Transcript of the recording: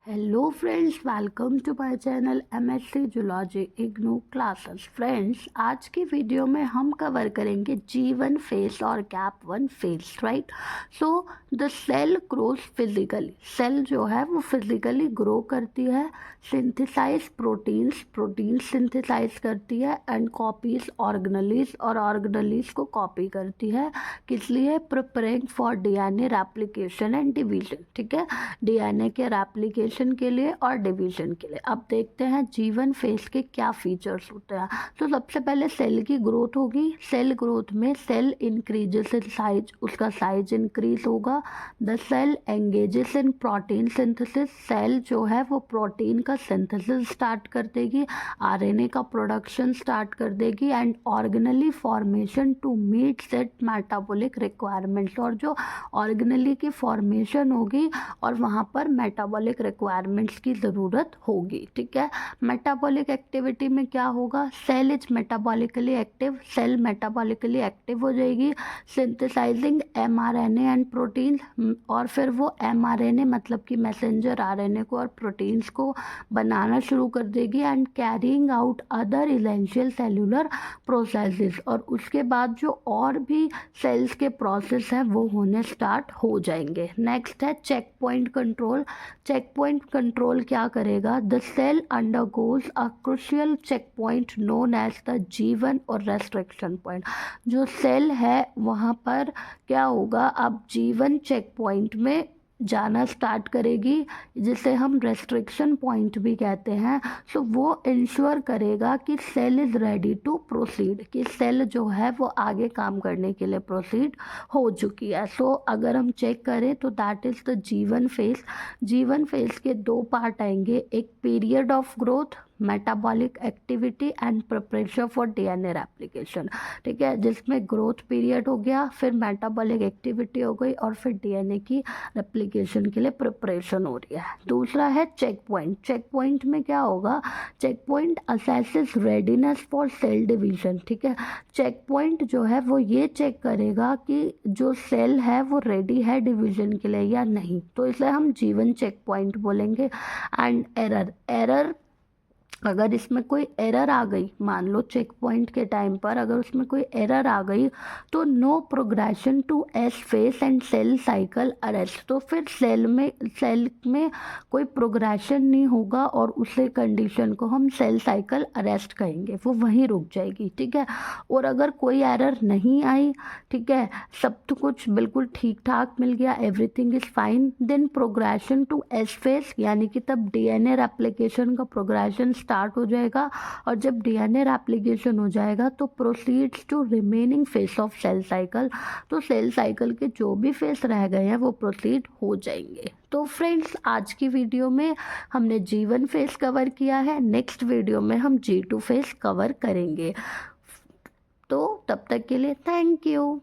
Hello friends, welcome to my channel MSc zoology IGNOU classes. Friends, आज की video में हम कवर करेंगे G1 फेस और gap 1 phase, right. So the cell grows physically. Cell जो है वो फिजिकली ग्रो करती है, सिंथेसाइज प्रोटीन सिंथेसाइज करती है एंड कॉपीज ऑर्गेनेलीज, और ऑर्गेनेलीज को कॉपी करती है। किस लिए? Preparing for DNA replication and division. ठीक है, डीएनए के रेप्लिकेशन के लिए और डिवीजन के लिए। अब देखते हैं G1 फेस के क्या फीचर्स होते हैं। तो सबसे पहले सेल की ग्रोथ होगी। सेल ग्रोथ में सेल इंक्रीजेस इन साइज, उसका साइज इंक्रीज होगा। The cell engages in protein synthesis. Cell जो है वो प्रोटीन का सिंथेसिस स्टार्ट कर देगी, आरएनए का प्रोडक्शन स्टार्ट कर देगी and organelle formation to meet set metabolic requirements. और जो ऑर्गेनली की फॉर्मेशन होगी और वहाँ पर मेटाबॉलिक रिक्वायरमेंट्स की ज़रूरत होगी। ठीक है, मेटाबॉलिक एक्टिविटी में क्या होगा? Cell is metabolically active. Cell metabolically active हो जाएगी, सिंथेसाइजिंग एमआरएनए एंड प्रोटीन। और फिर वो एमआरएनए मतलब कि मैसेंजर आरएनए को और प्रोटीन्स को बनाना शुरू कर देगी and carrying out other essential cellular processes. और उसके बाद जो और भी सेल्स के प्रोसेस हैं वो होने स्टार्ट हो जाएंगे। नेक्स्ट है checkpoint control. Checkpoint control क्या करेगा? The cell undergoes a crucial checkpoint known as the G1 और रेस्ट्रिक्शन पॉइंट। जो सेल है वहाँ पर क्या होगा? अब G1 चेक पॉइंट में जाना स्टार्ट करेगी, जिसे हम रेस्ट्रिक्शन पॉइंट भी कहते हैं। सो वो इंश्योर करेगा कि cell is ready to proceed, कि सेल जो है वो आगे काम करने के लिए प्रोसीड हो चुकी है। सो अगर हम चेक करें तो that is the G1 face. G1 face के दो पार्ट आएंगे, एक period of growth, metabolic activity and preparation for DNA replication. ठीक है, जिसमें ग्रोथ पीरियड हो गया, फिर मेटाबॉलिक एक्टिविटी हो गई और फिर डीएनए की रेप्लिकेशन के लिए प्रिपरेशन हो रही है। दूसरा है चेक पॉइंट। चेक पॉइंट में क्या होगा? Checkpoint assesses readiness for cell division. ठीक है, चेक पॉइंट जो है वो ये चेक करेगा कि जो सेल है वो रेडी है डिवीजन के लिए या नहीं, तो इसे हम G1 चेक पॉइंट बोलेंगे। एंड एरर अगर इसमें कोई एरर आ गई, मान लो चेक पॉइंट के टाइम पर अगर उसमें कोई एरर आ गई, तो no progression to S phase and cell cycle arrest. तो फिर सेल में कोई प्रोग्रेशन नहीं होगा और उसे कंडीशन को हम सेल साइकिल अरेस्ट कहेंगे, वो वहीं रुक जाएगी। ठीक है, और अगर कोई एरर नहीं आई, ठीक है, सब तो कुछ बिल्कुल ठीक ठाक मिल गया, everything is fine, then progression to S phase, यानी कि तब डीएनए रेप्लिकेशन का प्रोग्रेशन स्टार्ट हो जाएगा। और जब डीएनए रेप्लिकेशन हो जाएगा तो proceeds to remaining phase of cell cycle. तो सेल साइकिल के जो भी फेस रह गए हैं वो प्रोसीड हो जाएंगे। तो फ्रेंड्स, आज की वीडियो में हमने G1 फेस कवर किया है, नेक्स्ट वीडियो में हम G2 फेस कवर करेंगे। तो तब तक के लिए थैंक यू।